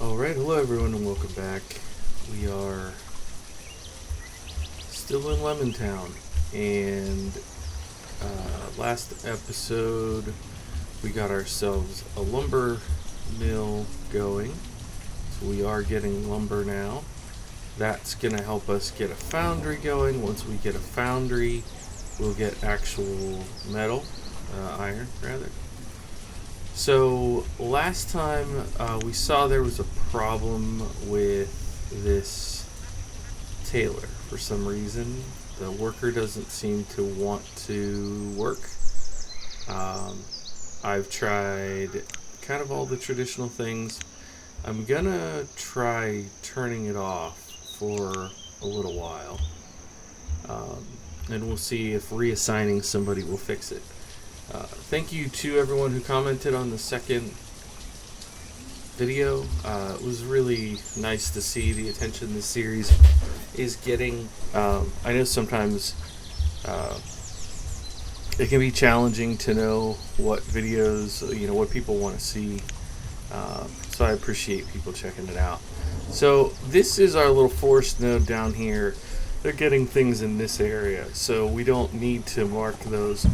Alright, hello everyone and welcome back. We are still in Lemon Town, and last episode we got ourselves a lumber mill going. So we are getting lumber now. That's going to help us get a foundry going. Once we get a foundry, we'll get actual metal, iron rather. So last time we saw there was a problem with this tailor. For some reason, the worker doesn't seem to want to work. I've tried kind of all the traditional things. I'm gonna try turning it off for a little while, and we'll see if reassigning somebody will fix it. Thank you to everyone who commented on the second video. It was really nice to see the attention this series is getting. I know sometimes it can be challenging to know what videos, what people want to see. So I appreciate people checking it out. So this is our little forest node down here. They're getting things in this area, so we don't need to mark those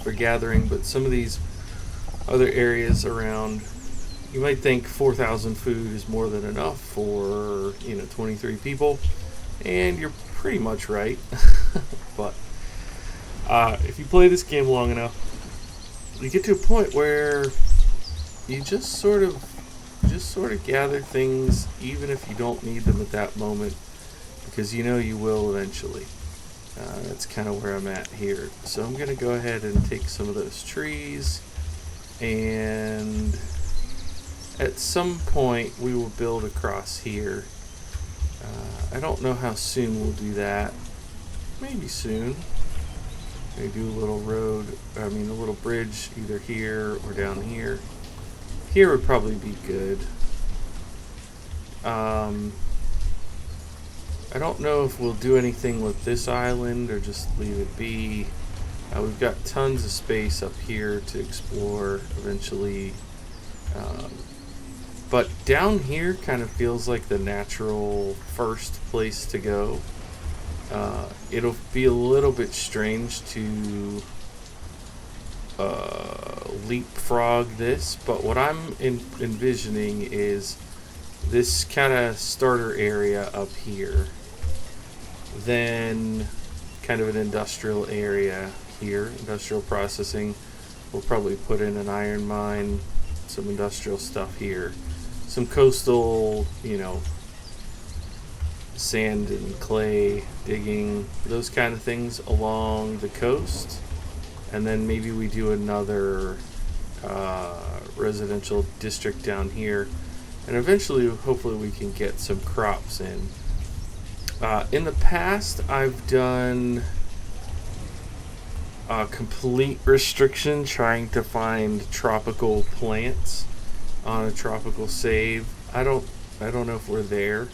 for gathering, but some of these other areas around, you might think 4,000 food is more than enough for 23 people, and you're pretty much right. But if you play this game long enough, you get to a point where you just sort of gather things even if you don't need them at that moment, because you will eventually. That's kind of where I'm at here. So I'm going to go ahead and take some of those trees, and at some point we will build across here. I don't know how soon we'll do that. Maybe soon. Maybe do a little a little bridge either here or down here. Here would probably be good. I don't know if we'll do anything with this island or just leave it be. We've got tons of space up here to explore eventually. But down here kind of feels like the natural first place to go. It'll be a little bit strange to leapfrog this, but what I'm envisioning is this kind of starter area up here, then kind of an industrial area here, industrial processing. We'll probably put in an iron mine, some industrial stuff here, some coastal, sand and clay digging, those kind of things along the coast. And then maybe we do another residential district down here, and eventually hopefully we can get some crops in. In the past I've done a complete restriction trying to find tropical plants on a tropical save. I don't know if we're there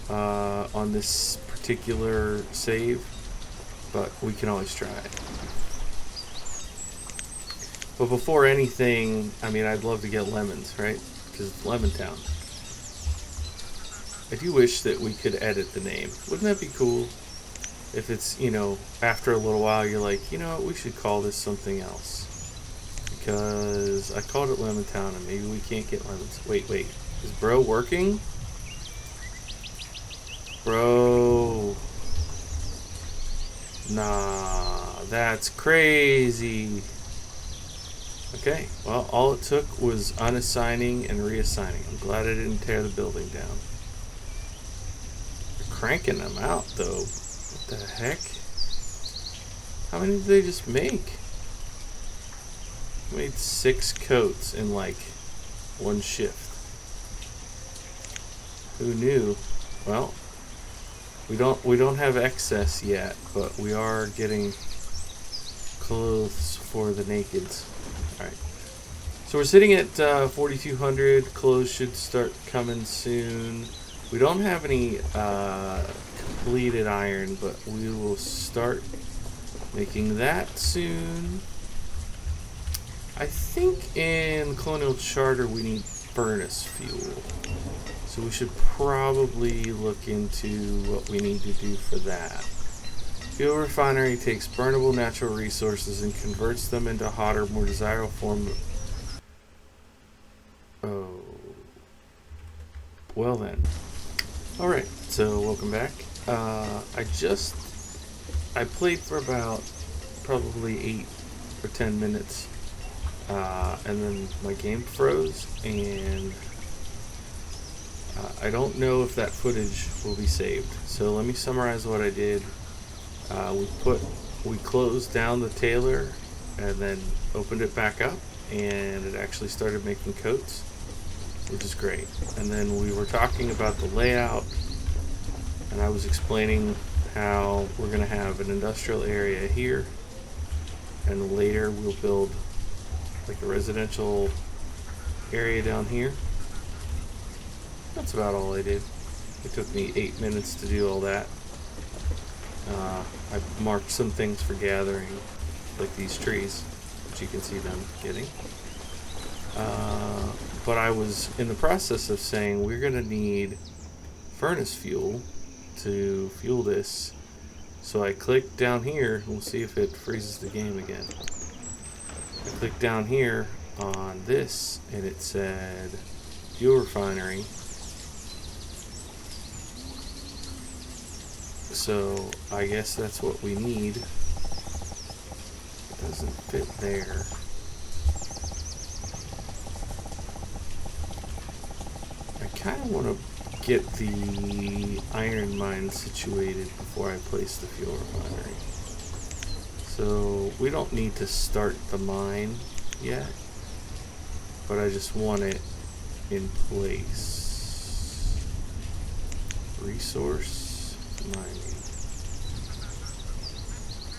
on this particular save, but we can always try. But before anything, I'd love to get lemons, right? Because it's Lemon Town. I do wish that we could edit the name. Wouldn't that be cool? If it's, after a little while you're like, we should call this something else. Because I called it Lemon Town and maybe we can't get lemons. Wait. Is bro working? Bro. Nah, that's crazy. Okay, well, all it took was unassigning and reassigning. I'm glad I didn't tear the building down. They're cranking them out, though. What the heck? How many did they just make? Made 6 coats in, one shift. Who knew? Well, we don't have excess yet, but we are getting clothes for the nakeds. Alright, so we're sitting at 4,200. Clothes should start coming soon. We don't have any completed iron, but we will start making that soon. I think in Colonial Charter we need furnace fuel. So we should probably look into what we need to do for that. Fuel refinery takes burnable natural resources and converts them into hotter, more desirable form. Oh. Well then. Alright, so welcome back. I played for about probably 8 or 10 minutes, and then my game froze, and I don't know if that footage will be saved. So let me summarize what I did. We closed down the tailor and then opened it back up, and it actually started making coats, which is great. And then we were talking about the layout, and I was explaining how we're going to have an industrial area here, and later we'll build like a residential area down here. That's about all I did. It took me 8 minutes to do all that. I marked some things for gathering, like these trees, which you can see them getting. But I was in the process of saying we're going to need furnace fuel to fuel this. So I clicked down here, and we'll see if it freezes the game again. I clicked down here on this, and it said fuel refinery. So I guess that's what we need. It doesn't fit there. I kind of want to get the iron mine situated before I place the fuel refinery. So we don't need to start the mine yet, but I just want it in place. Resource mining.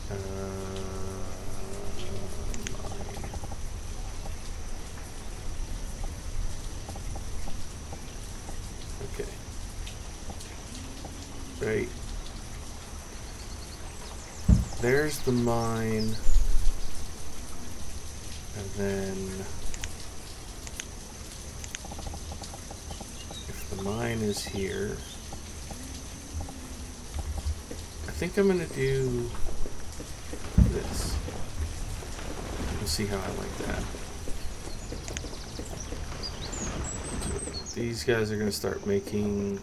Mine. Okay. Right. There's the mine. And then if the mine is here, I think I'm gonna do this. We'll see how I like that. So these guys are gonna start making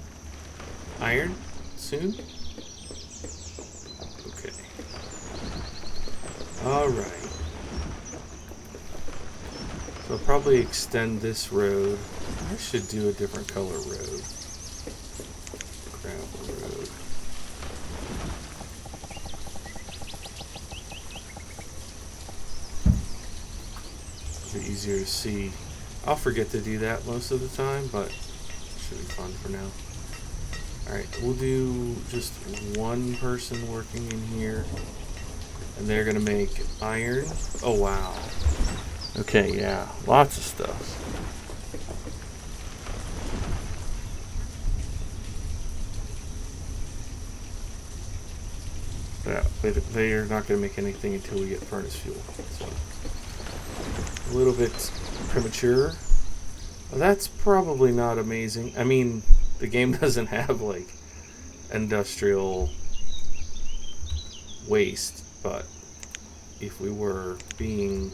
iron soon. Okay. Alright. So I'll probably extend this road. I should do a different color road. Gravel road. Easier to see. I'll forget to do that most of the time, but it should be fun for now. Alright, we'll do just one person working in here, and they're gonna make iron. Oh wow. Okay, yeah, lots of stuff. Yeah, they are not gonna make anything until we get furnace fuel. So a little bit premature. Well, that's probably not amazing. I mean, the game doesn't have like industrial waste, but if we were being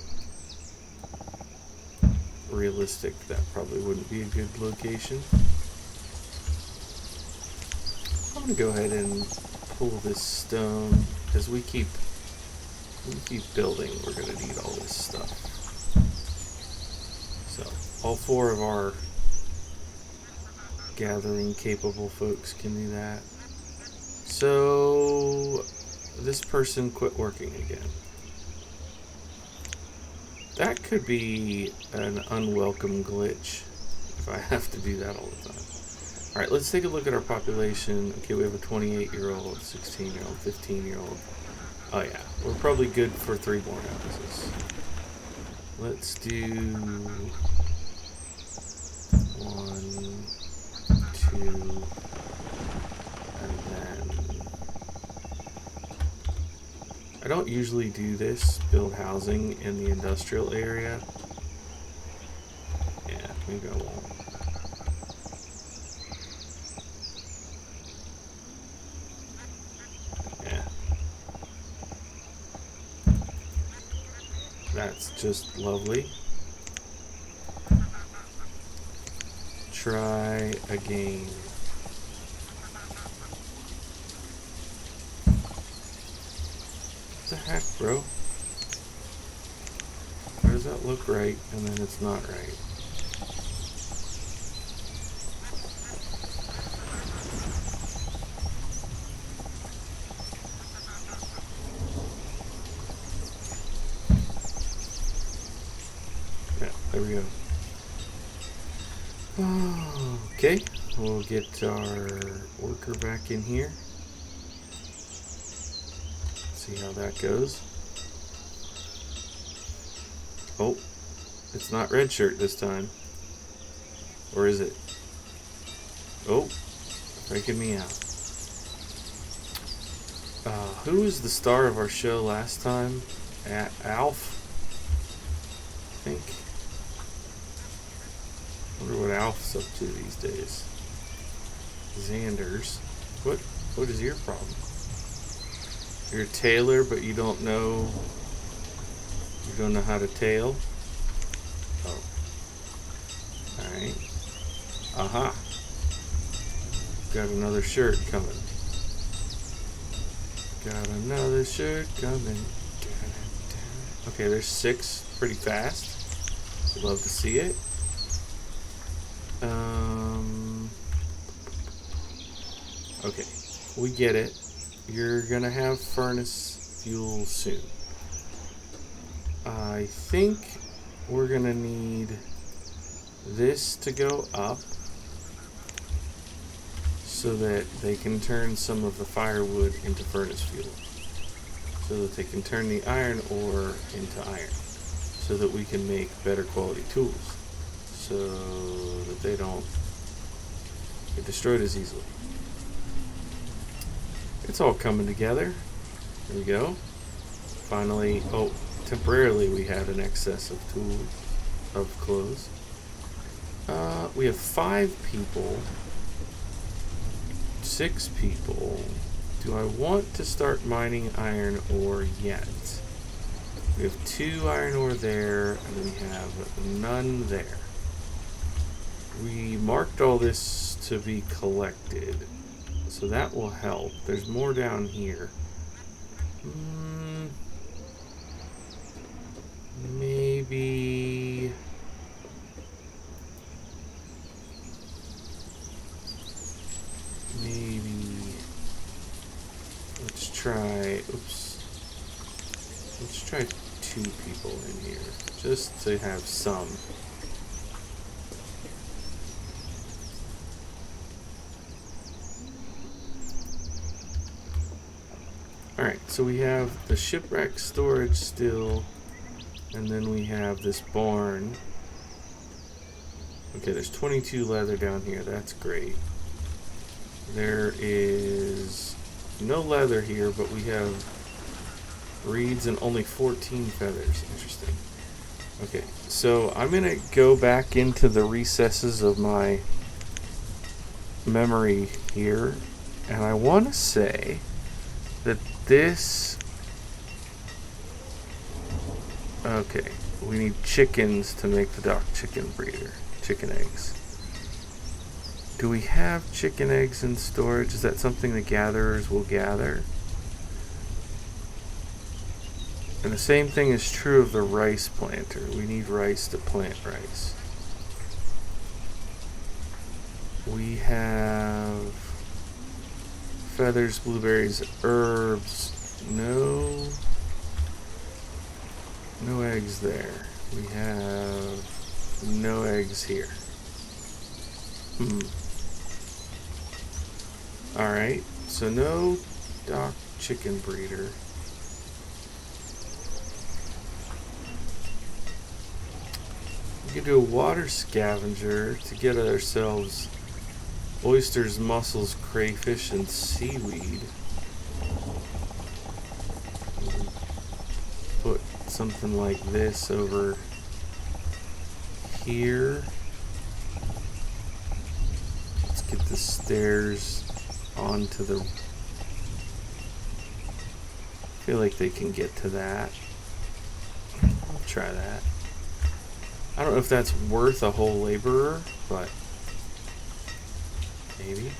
realistic, that probably wouldn't be a good location. I'm gonna go ahead and pull this stone, because we keep building, we're gonna need all this stuff. So all 4 of our gathering capable folks can do that. So this person quit working again. That could be an unwelcome glitch if I have to do that all the time. Alright, let's take a look at our population. Okay, we have a 28-year-old, 16-year-old, 15-year-old. Oh yeah, we're probably good for 3 more houses. Let's do 1, 2, and then I don't usually do this, build housing in the industrial area. Yeah, Maybe I won't. Yeah. That's just lovely. Try again. What the heck, bro? Why does that look right and then it's not right? Yeah, there we go. Okay, we'll get our worker back in here. See how that goes. Oh, it's not red shirt this time. Or is it? Oh, breaking me out. Who was the star of our show last time? Alf? I think. I wonder what Alf's up to these days. Xander's. What is your problem? You're a tailor, but you don't know how to tail? Oh. Alright. Aha. Got another shirt coming. Got another shirt coming. Okay, there's 6 pretty fast. Love to see it. Okay, we get it. You're gonna have furnace fuel soon. I think we're gonna need this to go up so that they can turn some of the firewood into furnace fuel, so that they can turn the iron ore into iron, so that we can make better quality tools, so that they don't get destroyed as easily. It's all coming together. There we go. Finally, oh, temporarily we had an excess of clothes. We have 5 people, 6 people. Do I want to start mining iron ore yet? We have 2 iron ore there, and we have none there. We marked all this to be collected, so that will help. There's more down here. Maybe... let's try, let's try 2 people in here, just to have some. Alright, so we have the shipwreck storage still, and then we have this barn. Okay, there's 22 leather down here, that's great. There is no leather here, but we have reeds and only 14 feathers. Interesting. Okay, so I'm gonna go back into the recesses of my memory here, and I want to say that this... Okay, we need chickens to make the dock chicken breeder. Chicken eggs. Do we have chicken eggs in storage? Is that something the gatherers will gather? And the same thing is true of the rice planter. We need rice to plant rice. We have feathers, blueberries, herbs. No eggs there. We have no eggs here. Alright, so no dock chicken breeder. We could do a water scavenger to get ourselves oysters, mussels, crayfish, and seaweed. Put something like this over here. get the stairs onto the... I feel like they can get to that. I'll try that. I don't know if that's worth a whole laborer, but maybe.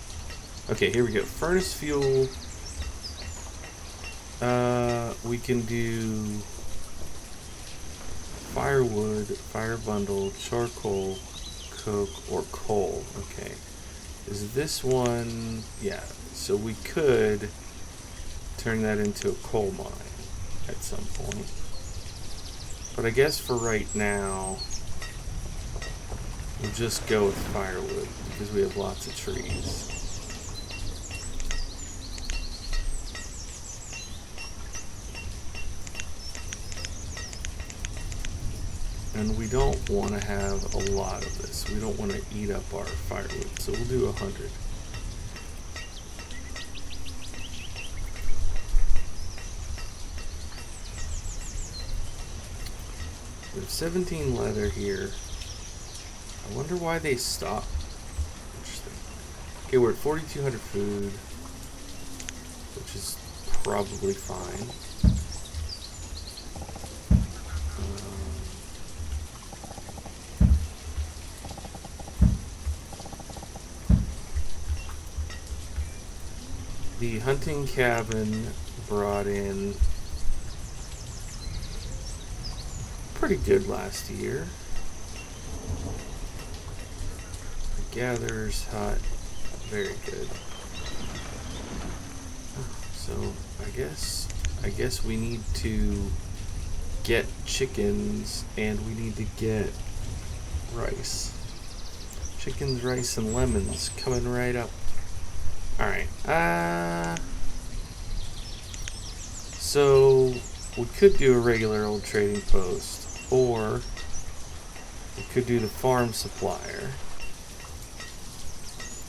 Okay, here we go. Furnace fuel. We can do firewood, fire bundle, charcoal, coke, or coal. Okay. Is this one... Yeah, so we could turn that into a coal mine at some point. But I guess for right now, we'll just go with firewood because we have lots of trees. And we don't want to have a lot of this. We don't want to eat up our firewood, so we'll do 100. We have 17 leather here. I wonder why they stopped. Interesting. Okay, we're at 4,200 food, which is probably fine. The hunting cabin brought in pretty good last year. The gatherer's hut, very good. So I guess we need to get chickens and we need to get rice. Chickens, rice, and lemons coming right up. Alright, so we could do a regular old trading post, or we could do the farm supplier,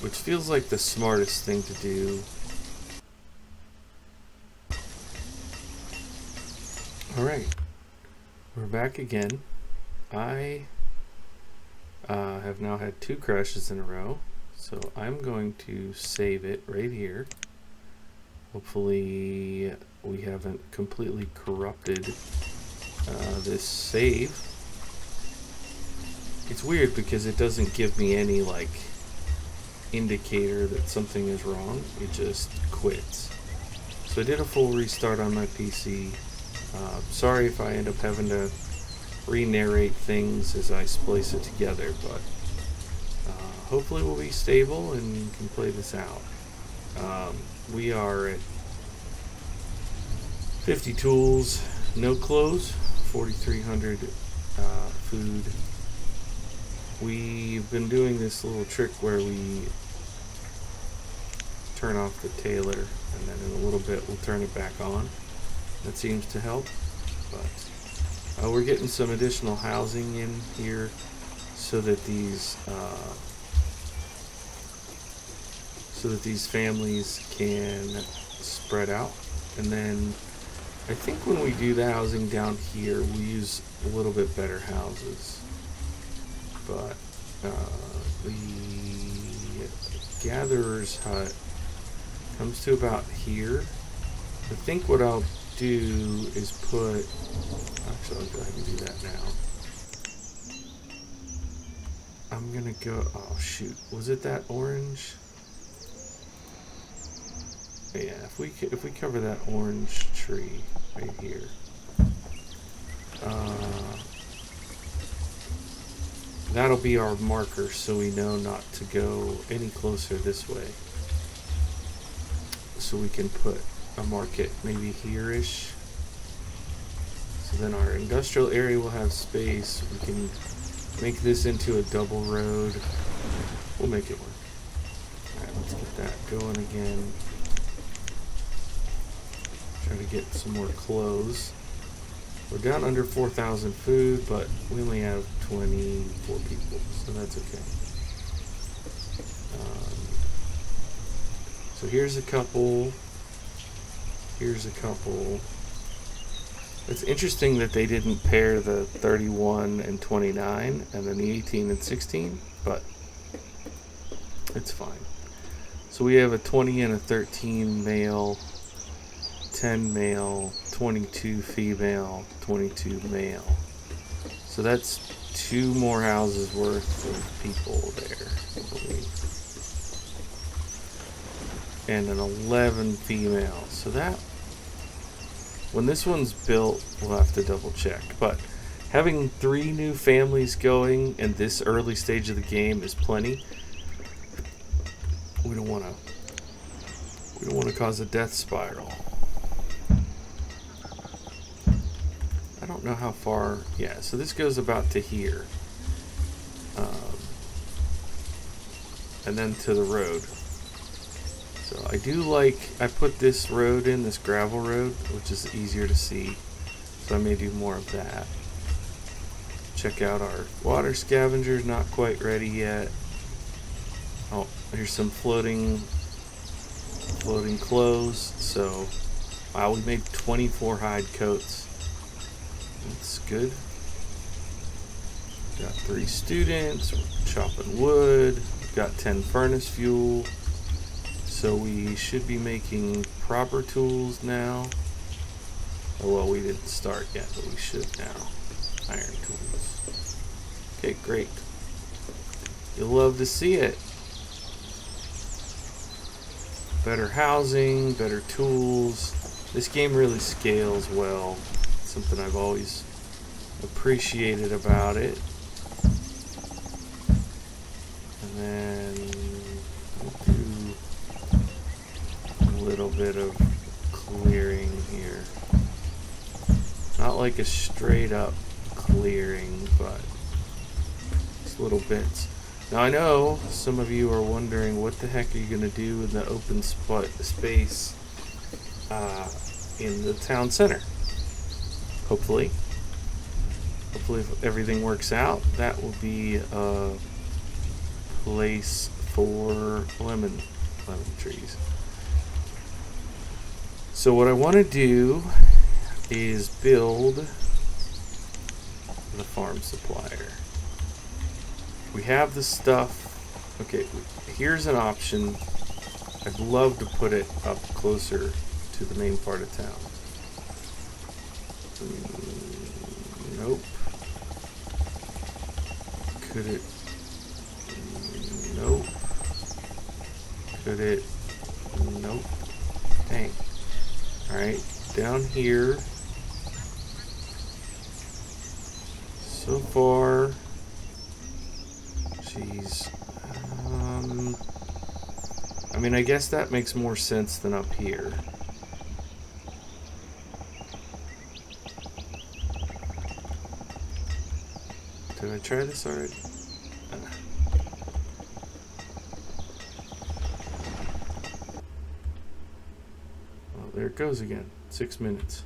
which feels like the smartest thing to do. Alright, we're back again. I have now had 2 crashes in a row. So I'm going to save it right here. Hopefully we haven't completely corrupted this save. It's weird because it doesn't give me any like indicator that something is wrong. It just quits. So I did a full restart on my PC. Sorry if I end up having to re-narrate things as I splice it together, but hopefully we'll be stable and can play this out. We are at 50 tools, no clothes, 4,300 food. We've been doing this little trick where we turn off the tailor and then in a little bit we'll turn it back on. That seems to help, but we're getting some additional housing in here so that these families can spread out. And then I think when we do the housing down here, we use a little bit better houses. But the gatherer's hut comes to about here. I think what I'll do is put... Actually, I'll go ahead and do that now. I'm gonna go... Oh, shoot. Was it that orange? Yeah, if we cover that orange tree right here, that'll be our marker, so we know not to go any closer this way. So we can put a market maybe here-ish. So then our industrial area will have space. We can make this into a double road. We'll make it work. Alright, let's get that going again. Trying to get some more clothes. We're down under 4,000 food, but we only have 24 people, so that's okay. So here's a couple. Here's a couple. It's interesting that they didn't pair the 31 and 29 and then the 18 and 16, but It's fine. So we have a 20 and a 13 male, 10 male, 22 female, 22 male. So that's 2 more houses worth of people there, I believe. And an 11 female. So that, when this one's built, we'll have to double check. But having 3 new families going in this early stage of the game is plenty. We don't want to cause a death spiral. I don't know how far. Yeah, so this goes about to here, and then to the road. So I do like, I put this road in, this gravel road, which is easier to see. So I may do more of that. Check out our water scavengers, not quite ready yet. Oh, here's some floating clothes. So, wow, we made 24 hide coats. That's good. Got 3 students, we're chopping wood. We've got 10 furnace fuel. So we should be making proper tools now. Oh, well, we didn't start yet, but we should now. Iron tools. Okay, great. You'll love to see it. Better housing, better tools. This game really scales well. It's something I've always appreciated about it. And then we'll do a little bit of clearing here. Not like a straight up clearing, but just little bits. Now I know some of you are wondering, what the heck are you going to do in the open space in the town center? Hopefully if everything works out, that will be a place for lemon trees. So what I want to do is build the farm supplier. We have the stuff. Okay, here's an option. I'd love to put it up closer to the main part of town. Nope. Could it? Nope. Could it? Nope. Dang. Alright, down here. So far, geez. I mean, I guess that makes more sense than up here. Did I try this already? Well, there it goes again. 6 minutes.